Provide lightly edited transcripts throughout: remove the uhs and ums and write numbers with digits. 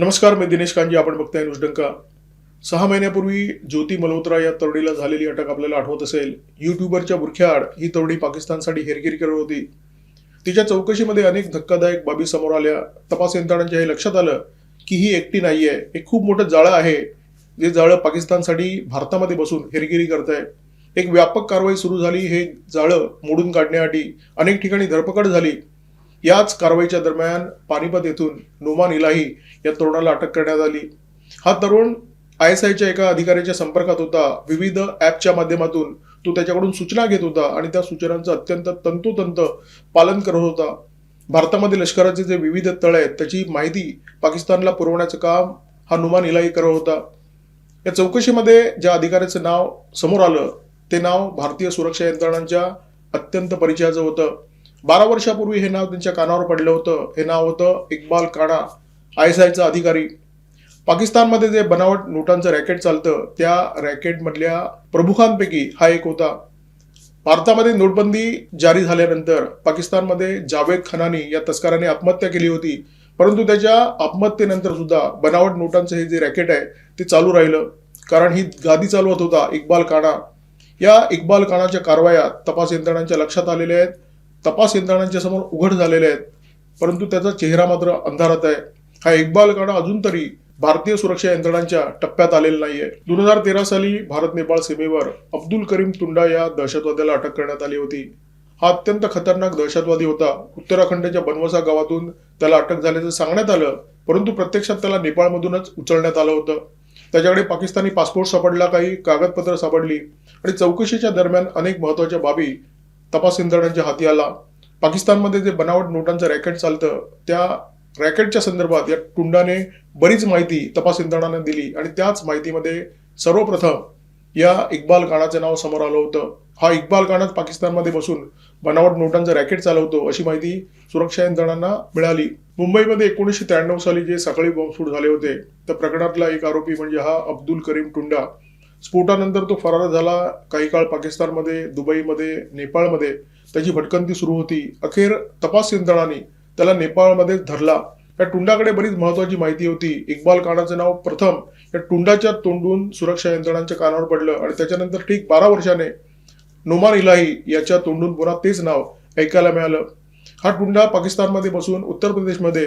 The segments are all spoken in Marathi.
नमस्कार, मी दिनेश कांजी. आपण बघताय न्यूजडंका. 6 महिन्यापूर्वी ज्योती मल्होत्रा या तरुणीला झालेली अटक आपल्याला आठवत असेल. युट्यूबरच्या बुरख्याआड ही तरुणी पाकिस्तानसाठी हेरगिरी करत होती. तिच्या चौकशीमध्ये अनेक धक्कादायक बाबी समोर आल्या. तपास यंत्रणांच्या हे लक्षात आलं की ही एकटी नाहीये. एक खूप मोठं जाळं आहे, जे जाळं पाकिस्तानसाठी भारतामध्ये बसून हेरगिरी करत आहे. एक व्यापक कारवाई सुरू झाली. हे जाळं मोडून काढण्यासाठी अनेक ठिकाणी धरपकड झाली. याच कारवाईच्या दरम्यान पानिपत येथून नोमान इलाही या तरुणाला अटक करण्यात आली. हा तरुण ISIच्या एका अधिकाऱ्याच्या संपर्कात होता. विविध ॲपच्या माध्यमातून तो त्याच्याकडून सूचना घेत होता आणि त्या सूचनांचं अत्यंत तंतोतंत पालन करत होता. भारतामध्ये लष्कराचे जे विविध तळ आहेत त्याची माहिती पाकिस्तानला पुरवण्याचं काम हा नुमान इलाही करत होता. या चौकशीमध्ये ज्या अधिकाऱ्याचं नाव समोर आलं ते नाव भारतीय सुरक्षा यंत्रणांच्या अत्यंत परिचयाचं होतं. 12 वर्षापूर्वी हे नाव त्यांच्या कानावर पडलं होतं. हे नाव होतं इक्बाल काणा, ISIचा अधिकारी. पाकिस्तानमध्ये जे बनावट नोटांचं रॅकेट चालतं त्या रॅकेटमधल्या प्रमुखांपैकी हा एक होता. भारतामध्ये नोटबंदी जारी झाल्यानंतर पाकिस्तानमध्ये जावेद खनानी या तस्कराने आत्महत्या केली होती. परंतु त्याच्या आत्महत्येनंतर सुद्धा बनावट नोटांचं हे जे रॅकेट आहे ते चालू राहिलं, कारण ही गादी चालवत होता इक्बाल काणा. या इक्बाल काणाच्या कारवाया तपास यंत्रणांच्या लक्षात आलेल्या आहेत, तपास यंत्रणांच्या समोर उघड झालेले आहेत. परंतु त्याचा चेहरा मात्र अंधारात आहे. हा इक्बाल काणा अजून तरी भारतीय सुरक्षा यंत्रणांच्या टप्प्यात आलेला नाहीये. 2013 साली भारत नेपाळ सीमेवर अब्दुल करीम तुंडा या दहशतवाद्याला अटक करण्यात आली होती. हा अत्यंत खतरनाक दहशतवादी होता. उत्तराखंडच्या बनवसा गावातून त्याला अटक झाल्याचं सांगण्यात आलं, परंतु प्रत्यक्षात त्याला नेपाळमधूनच उचलण्यात आलं होतं. त्याच्याकडे पाकिस्तानी पासपोर्ट सापडला, काही कागदपत्र सापडली आणि चौकशीच्या दरम्यान अनेक महत्वाच्या बाबी तपास यंत्रणांच्या हाती आला. पाकिस्तानमध्ये जे बनावट नोटांचं रॅकेट चालतं त्या रॅकेटच्या संदर्भात या टुंडाने बरीच माहिती तपास यंत्रणांना दिली आणि त्याच माहितीमध्ये सर्वप्रथम या इक्बाल काणाचं नाव समोर आलं होतं. हा इक्बाल काणाच पाकिस्तानमध्ये बसून बनावट नोटांचं रॅकेट चालवतो अशी माहिती सुरक्षा यंत्रणांना मिळाली. मुंबईमध्ये 1993 साली जे सकाळी बॉम्बस्फोट झाले होते त्या प्रकरणातला एक आरोपी म्हणजे हा अब्दुल करीम टुंडा. स्फोटानंतर तो फरार झाला. काही काळ पाकिस्तानमध्ये, दुबईमध्ये, नेपाळमध्ये त्याची भटकंती सुरू होती. अखेर तपास यंत्रणांनी त्याला नेपाळमध्येच धरला. या टुंडाकडे बरीच महत्वाची माहिती होती. इक्बाल काणाचं नाव प्रथम या टुंडाच्या तोंडून सुरक्षा यंत्रणांच्या कानावर पडलं आणि त्याच्यानंतर ठीक 12 वर्षाने नोमान इलाही याच्या तोंडून पुन्हा तेच नाव ऐकायला मिळालं. हा टुंडा पाकिस्तानमध्ये बसून उत्तर प्रदेशमध्ये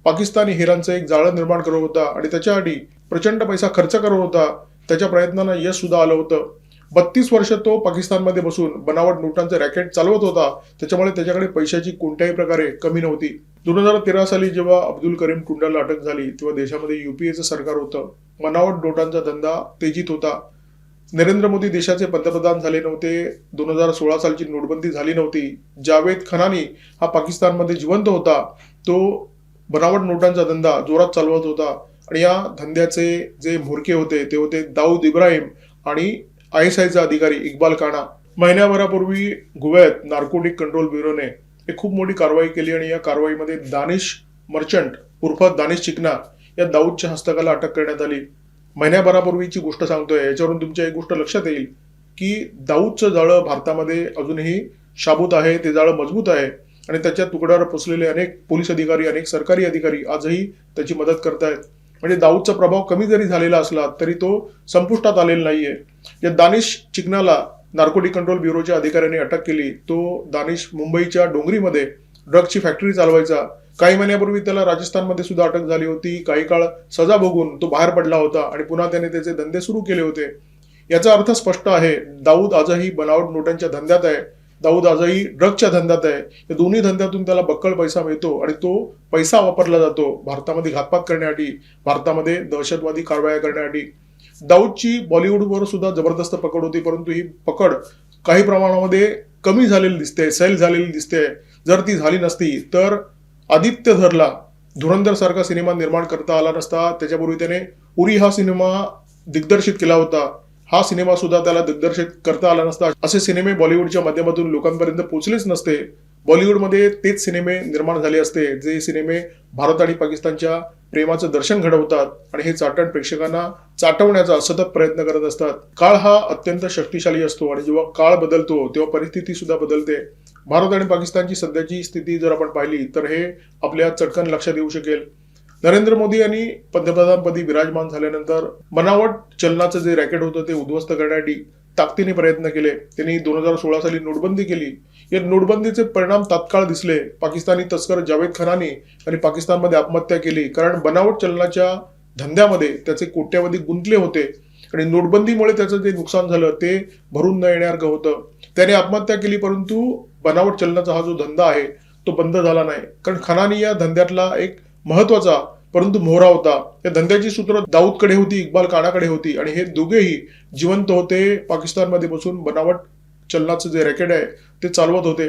पाकिस्तानी हिरांचं एक जाळं निर्माण करत होता आणि त्याच्यासाठी प्रचंड पैसा खर्च करत होता. त्याच्या प्रयत्नांना यश सुद्धा आलं होतं. 32 वर्ष तो पाकिस्तानमध्ये बसून बनावट नोटांचं रॅकेट चालवत होता. त्याच्यामुळे त्याच्याकडे पैशाची कोणत्याही प्रकारे कमी नव्हती. 2013 साली जेव्हा अब्दुल करीम टुंडाला अटक झाली तेव्हा देशामध्ये UPAचं सरकार होतं. बनावट नोटांचा धंदा तेजीत होता. नरेंद्र मोदी देशाचे पंतप्रधान झाले नव्हते. 2016 सालची नोटबंदी झाली नव्हती. जावेद खनानी हा पाकिस्तानमध्ये जिवंत होता. तो बनावट नोटांचा धंदा जोरात चालवत होता आणि या धंद्याचे जे म्होरके होते ते होते दाऊद इब्राहिम आणि ISIचा अधिकारी इक्बाल काणा. महिन्याभरापूर्वी गोव्यात नार्कोटिक कंट्रोल ब्युरोने एक खूप मोठी कारवाई केली आणि या कारवाईमध्ये दानिश मर्चंट उर्फ दानिश चिकना या दाऊदच्या हस्तकाला अटक करण्यात आली. महिन्याभरापूर्वीची गोष्ट सांगतोय. याच्यावरून तुमच्या एक गोष्ट लक्षात येईल की दाऊदचं जाळं भारतामध्ये अजूनही शाबूत आहे. ते जाळं मजबूत आहे आणि त्याच्या तुकड्यावर पोचलेले अनेक पोलीस अधिकारी, अनेक सरकारी अधिकारी आजही त्याची मदत करतायत. म्हणजे दाऊदचा प्रभाव कमी जरी झालेला असला तरी तो संपुष्टात आलेला नाहीये. या दानिश चिकनाला नार्कोटिक कंट्रोल ब्युरोच्या अधिकाऱ्यांनी अटक केली. तो दानिश मुंबईच्या डोंगरीमध्ये ड्रग्जची फॅक्टरी चालवायचा. काही महिन्यापूर्वी त्याला राजस्थानमध्ये सुद्धा अटक झाली होती. काही काळ सजा भोगून तो बाहेर पडला होता आणि पुन्हा त्याने त्याचे धंदे सुरू केले होते. याचा अर्थ स्पष्ट आहे, दाऊद आजही बनावट नोटांच्या धंद्यात आहे. दाऊद आजही ड्रग्जच्या धंद्यात आहे. या दोन्ही धंद्यातून त्याला बक्कळ पैसा मिळतो आणि तो पैसा वापरला जातो भारतामध्ये घातपात करण्यासाठी, भारतामध्ये दहशतवादी कारवाया करण्यासाठी. दाऊदची बॉलिवूडवर सुद्धा जबरदस्त पकड होती, परंतु ही पकड काही प्रमाणामध्ये कमी झालेली दिसते, सैल झालेली दिसते. जर ती झाली नसती तर आदित्य धरला धुरंधर सारखा सिनेमा निर्माण करता आला नसता. त्याच्यापूर्वी त्याने उरी हा सिनेमा दिग्दर्शित केला होता. हा सिनेमा सुद्धा त्याला दिग्दर्शित करता आला नसता. असे सिनेमे बॉलिवूडच्या माध्यमातून लोकांपर्यंत पोहोचलेच नसते. बॉलिवूडमध्ये तेच सिनेमे निर्माण झाले असते जे सिनेमे भारत आणि पाकिस्तानच्या प्रेमाचं दर्शन घडवतात आणि हे चाटण प्रेक्षकांना चाटवण्याचा सतत प्रयत्न करत असतात. काळ हा अत्यंत शक्तिशाली असतो आणि जेव्हा काळ बदलतो तेव्हा परिस्थिती सुद्धा बदलते. भारत आणि पाकिस्तानची सध्याची स्थिती जर आपण पाहिली तर हे आपल्या चटकन लक्षात येऊ शकेल. नरेंद्र मोदी यांनी पंतप्रधानपदी विराजमान झाल्यानंतर बनावट चलनाचं जे रॅकेट होतं ते उद्ध्वस्त करण्यासाठी ताकदीने प्रयत्न केले. त्यांनी 2016 साली नोटबंदी केली. या नोटबंदीचे परिणाम तात्काळ दिसले. पाकिस्तानी तस्कर जावेद खानानी आणि पाकिस्तानमध्ये आत्महत्या केली, कारण बनावट चलनाच्या धंद्यामध्ये त्याचे कोट्यावधी गुंतले होते आणि नोटबंदीमुळे त्याचं जे नुकसान झालं ते भरून न येण्यासारखं होतं. त्याने आत्महत्या केली, परंतु बनावट चलनाचा हा जो धंदा आहे तो बंद झाला नाही, कारण खानानी या धंद्यातला एक महत्वाचा परंतु मोहरा होता. या धंद्याची सूत्र दाऊदकडे होती, इक्बाल कानाकडे होती आणि हे दोघेही जिवंत होते. पाकिस्तानमध्ये बसून बनावट चलनाचं जे रॅकेट आहे ते चालवत होते.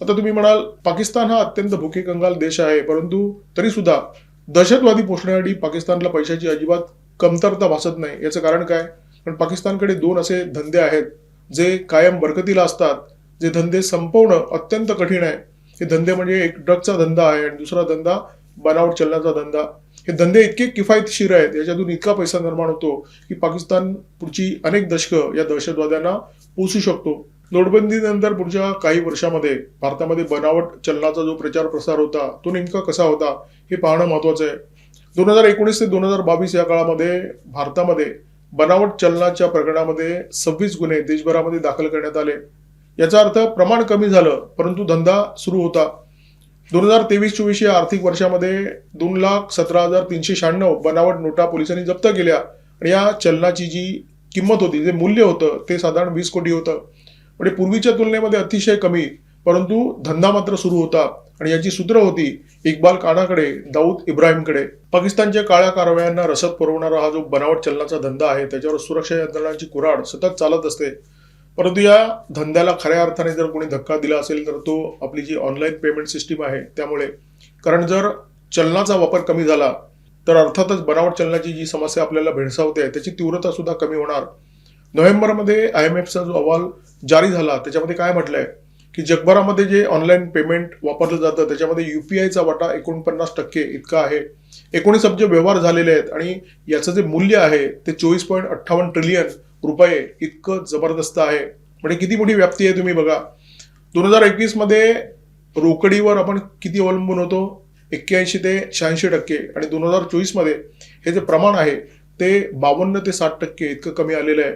आता तुम्ही म्हणाल पाकिस्तान हा अत्यंत भुके कंगाल देश आहे, परंतु तरी सुद्धा दहशतवादी पोषण्यासाठी पाकिस्तानला पैशाची अजिबात कमतरता भासत नाही. याचं कारण काय? कारण पाकिस्तानकडे दोन असे धंदे आहेत जे कायम बरकतीला असतात, जे धंदे संपवणं अत्यंत कठीण आहे. हे धंदे म्हणजे एक ड्रगचा धंदा आहे आणि दुसरा धंदा बनावट चलनाचा धंदा. हे धंदे इतके किफायतशीर आहेत, याच्यातून इतका पैसा निर्माण होतो की पाकिस्तान पुढची अनेक दशकं या दहशतवाद्यांना पोसू शकतो. नोटबंदीनंतर पुढच्या काही वर्षामध्ये भारतामध्ये बनावट चलनाचा जो प्रचार प्रसार होता तो नेमका कसा होता हे पाहणं महत्वाचं आहे. 2019 ते 2022 या काळामध्ये भारतामध्ये बनावट चलनाच्या प्रकरणामध्ये 26 गुन्हे देशभरामध्ये दाखल करण्यात आले. याचा अर्थ प्रमाण कमी झालं, परंतु धंदा सुरू होता. 2023-24 या आर्थिक वर्षामध्ये 2,17,396 बनावट नोटा पोलिसांनी जप्त केल्या आणि या चलनाची जी किंमत होती, जे मूल्य होतं ते साधारण 20 कोटी होतं. म्हणजे पूर्वीच्या तुलनेमध्ये अतिशय कमी, परंतु धंदा मात्र सुरू होता आणि याची सूत्र होती इक्बाल कानाकडे, दाऊद इब्राहिमकडे. पाकिस्तानच्या काळ्या कारवायांना रसद पुरवणारा हा जो बनावट चलनाचा धंदा आहे त्याच्यावर सुरक्षा यंत्रणांची कुऱ्हाड सतत चालत असते. परंतु या धंद्याला खऱ्या अर्थाने जर कोणी धक्का दिला असेल तर तो आपली जी ऑनलाईन पेमेंट सिस्टीम आहे त्यामुळे. कारण जर चलनाचा वापर कमी झाला तर अर्थातच बनावट चलनाची जी समस्या आपल्याला भेडसावते त्याची तीव्रता सुद्धा कमी होणार. नोव्हेंबरमध्ये IMFचा जो अहवाल जारी झाला त्याच्यामध्ये काय म्हटलंय की जगभरामध्ये जे ऑनलाईन पेमेंट वापरलं जातं त्याच्यामध्ये UPIचा वाटा 49% इतका आहे. 19 अब्ज व्यवहार झालेले आहेत आणि याचं जे मूल्य आहे ते 24.58 ट्रिलियन रुपये इतकं जबरदस्त आहे. म्हणजे किती मोठी व्याप्ती आहे तुम्ही बघा. 2021 मध्ये रोकडीवर आपण किती अवलंबून होतो? 81 ते 86% आणि 2024 मध्ये हे जे प्रमाण आहे ते 52 ते 60% इतकं कमी आलेलं आहे.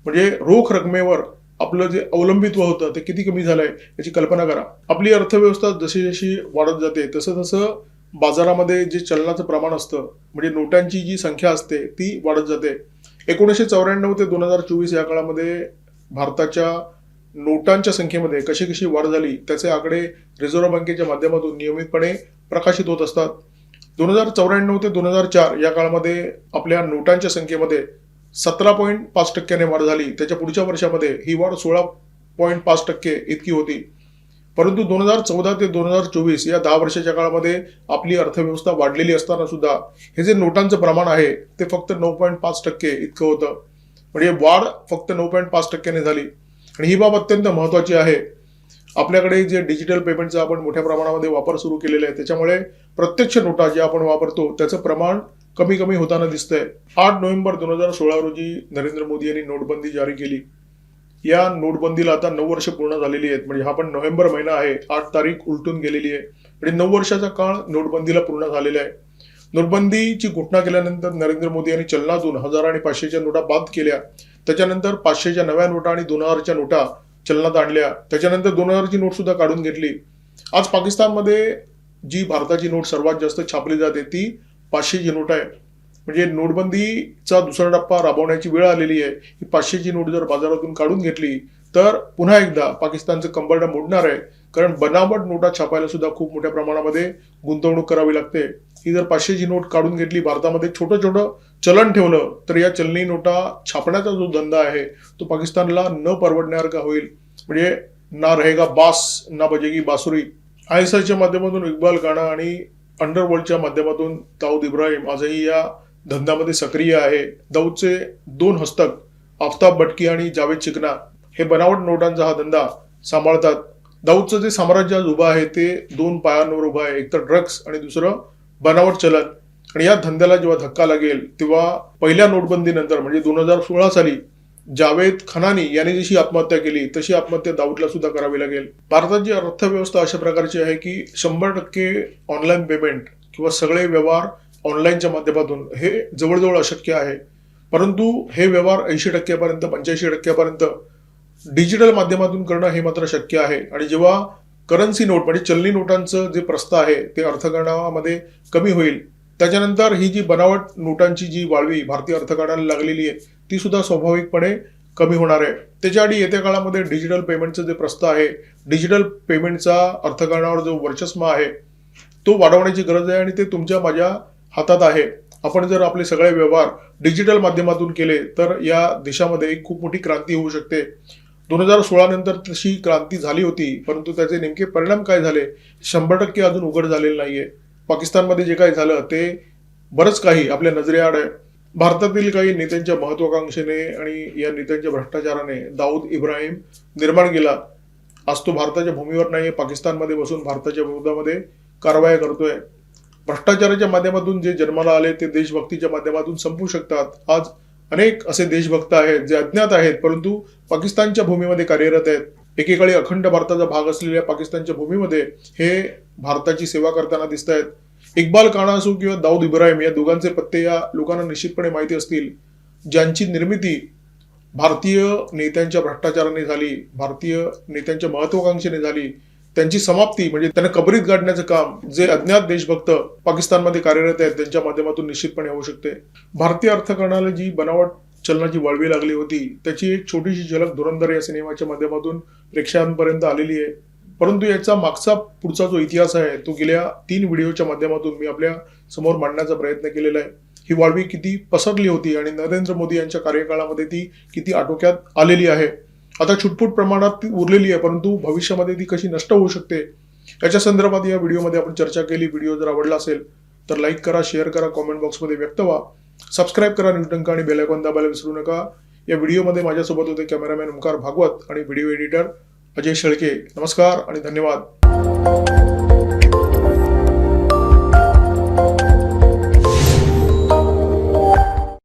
म्हणजे रोख रकमेवर आपलं जे अवलंबित्व होतं ते किती कमी झालंय याची कल्पना करा. आपली अर्थव्यवस्था जशी जशी वाढत जाते तसं तसं बाजारामध्ये जे चलनाचं प्रमाण असतं म्हणजे नोटांची जी संख्या असते ती वाढत जाते. 1994 ते 2024 या काळामध्ये भारताच्या नोटांच्या संख्येमध्ये कशी कशी वाढ झाली त्याचे आकडे रिझर्व्ह बँकेच्या माध्यमातून नियमितपणे प्रकाशित होत असतात. 2094 ते 2004 या काळामध्ये आपल्या नोटांच्या संख्येमध्ये 17.5% वाढ झाली. त्याच्या पुढच्या वर्षामध्ये ही वाढ 16.5% इतकी होती. परंतु 2014 ते 2024 या 10 वर्षाच्या काळामध्ये आपली अर्थव्यवस्था वाढलेली असताना सुद्धा हे जे नोटांचं प्रमाण आहे ते फक्त 9.5% इतकं होतं. म्हणजे वाढ फक्त 9.5% झाली. आणि ही बाब अत्यंत महत्वाची आहे. आपल्याकडे जे डिजिटल पेमेंटचा आपण मोठ्या प्रमाणामध्ये वापर सुरू केलेला आहे त्याच्यामुळे प्रत्यक्ष नोटा जे आपण वापरतो त्याचं प्रमाण कमी कमी होताना दिसतंय. 8 नोव्हेंबर 2016 रोजी नरेंद्र मोदी यांनी नोटबंदी जारी केली. या नोटबंदीला आता 9 वर्ष पूर्ण झालेली आहेत. म्हणजे हा पण नोव्हेंबर महिना आहे, 8 तारीख उलटून गेलेली आहे. म्हणजे 9 वर्षाचा काळ नोटबंदीला पूर्ण झालेला आहे. नोटबंदीची घोषणा केल्यानंतर नरेंद्र मोदी यांनी चलनातून 1000 आणि 500च्या नोटा बाद केल्या. त्याच्यानंतर 500च्या नव्या नोटा आणि 2000च्या नोटा चलनात आणल्या. त्याच्यानंतर 2000ची नोट सुद्धा काढून घेतली. आज पाकिस्तानमध्ये जी भारताची नोट सर्वात जास्त छापली जाते ती 500ची नोट आहे. म्हणजे नोटबंदीचा दुसरा टप्पा राबवण्याची वेळ आलेली आहे. ही 500ची नोट जर बाजारातून काढून घेतली तर पुन्हा एकदा पाकिस्तानचं कंबरडं मोडणार आहे. कारण बनावट नोटा छापायला सुद्धा खूप मोठ्या प्रमाणामध्ये गुंतवणूक करावी लागते. ही जर 500ची नोट काढून घेतली, भारतामध्ये छोटं छोटं चलन ठेवलं तर या चलनी नोटा छापण्याचा जो धंदा आहे तो पाकिस्तानला न परवडण्यासारखा होईल. म्हणजे ना रहेगा बास ना बजेगी बासुरी. ISIच्या माध्यमातून इक्बाल काना आणि अंडरवर्ल्डच्या माध्यमातून दाऊद इब्राहिम आजही या धंद्यामध्ये सक्रिय आहे. दाऊदचे 2 हस्तक आफ्ताब भटकी आणि जावेद चिकना हे बनावट नोटांचा हा धंदा सांभाळतात. दाऊदचं जे साम्राज्य आज उभं आहे ते 2 पायांवर उभं आहे. एक तर ड्रग्स आणि दुसरं बनावट चलन. आणि या धंद्याला जेव्हा धक्का लागेल तेव्हा पहिल्या नोटबंदीनंतर म्हणजे 2016 साली जावेद खानानी यांनी जशी आत्महत्या केली तशी आत्महत्या दाऊदला सुद्धा करावी लागेल. भारताची अर्थव्यवस्था अशा प्रकारची आहे की 100% ऑनलाईन पेमेंट किंवा सगळे व्यवहार ऑनलाईनच्या माध्यमातून हे जवळजवळ अशक्य आहे. परंतु हे व्यवहार 80% पर्यंत 85% पर्यंत डिजिटल माध्यमातून करणं हे मात्र शक्य आहे. आणि जेव्हा करन्सी नोट म्हणजे चलनी नोटांचं जे प्रस्थ आहे ते अर्थकारणामध्ये कमी होईल, त्याच्यानंतर ही जी बनावट नोटांची जी वाळवी भारतीय अर्थकारणाला लागलेली आहे ती सुद्धा स्वाभाविकपणे कमी होणार आहे. त्याच्याआधी येत्या काळामध्ये डिजिटल पेमेंटचं जे प्रस्थ आहे, डिजिटल पेमेंटचा अर्थकारणावर जो वर्चस्व आहे तो वाढवण्याची गरज आहे आणि ते तुमच्या माझ्या हातात आहे. आपण जर आपले सगळे व्यवहार डिजिटल माध्यमातून केले तर या देशामध्ये एक खूप मोठी क्रांती होऊ शकते. 2016 नंतर तशी क्रांती झाली होती, परंतु त्याचे नेमके परिणाम काय झाले 100% अजून उघड झालेले नाहीये. पाकिस्तानमध्ये जे काही झालं ते बरंच काही आपल्या नजरेआड आहे. भारतातील काही नेत्यांच्या महत्वाकांक्षेने आणि या नेत्यांच्या भ्रष्टाचाराने दाऊद इब्राहिम निर्माण केला. आज तो भारताच्या भूमीवर नाहीये, पाकिस्तानमध्ये बसून भारताच्या विरोधामध्ये कारवाया करतोय. भ्रष्टाचाराच्या माध्यमातून जे जन्माला आले ते देशभक्तीच्या माध्यमातून संपू शकतात. आज अनेक असे देशभक्त आहेत जे अज्ञात आहेत परंतु पाकिस्तानच्या भूमीमध्ये कार्यरत आहेत. एकेकाळी अखंड भारताचा भाग असलेल्या पाकिस्तानच्या भूमीमध्ये हे भारताची सेवा करताना दिसत आहेत. इक्बाल काना असो किंवा दाऊद इब्राहिम या दोघांचे पत्ते या लोकांना निश्चितपणे माहिती असतील. ज्यांची निर्मिती भारतीय नेत्यांच्या भ्रष्टाचाराने झाली, भारतीय नेत्यांच्या महत्वाकांक्षेने झाली, त्यांची समाप्ती म्हणजे त्यांना कबरीत गाडण्याचं काम जे अज्ञात देशभक्त पाकिस्तानमध्ये कार्यरत आहेत त्यांच्या माध्यमातून निश्चितपणे होऊ शकते. भारतीय अर्थकारणाला जी बनावट चलनाची वाळवी लागली होती त्याची एक छोटीशी झलक धुरंधर या सिनेमाच्या माध्यमातून प्रेक्षकांपर्यंत आलेली आहे. परंतु याचा मागचा पुढचा जो इतिहास आहे तो गेल्या 3 व्हिडिओच्या माध्यमातून मी आपल्या समोर मांडण्याचा प्रयत्न केलेला आहे. ही वाळवी किती पसरली होती आणि नरेंद्र मोदी यांच्या कार्यकाळामध्ये ती किती आटोक्यात आलेली आहे. आता छुटपुट प्रमाणात ती उरलेली आहे, परंतु भविष्यामध्ये ती कशी नष्ट होऊ शकते याच्या संदर्भात या व्हिडिओमध्ये आपण चर्चा केली. व्हिडिओ जर आवडला असेल तर लाईक करा, शेअर करा, कॉमेंट बॉक्समध्ये व्यक्त व्हा, सबस्क्राईब करा न्यूज डंका आणि बेल आयकॉन दाबायला विसरू नका. या व्हिडिओमध्ये माझ्यासोबत होते कॅमेरामॅन ओंकार भागवत आणि व्हिडिओ एडिटर अजय शेळके. नमस्कार आणि धन्यवाद.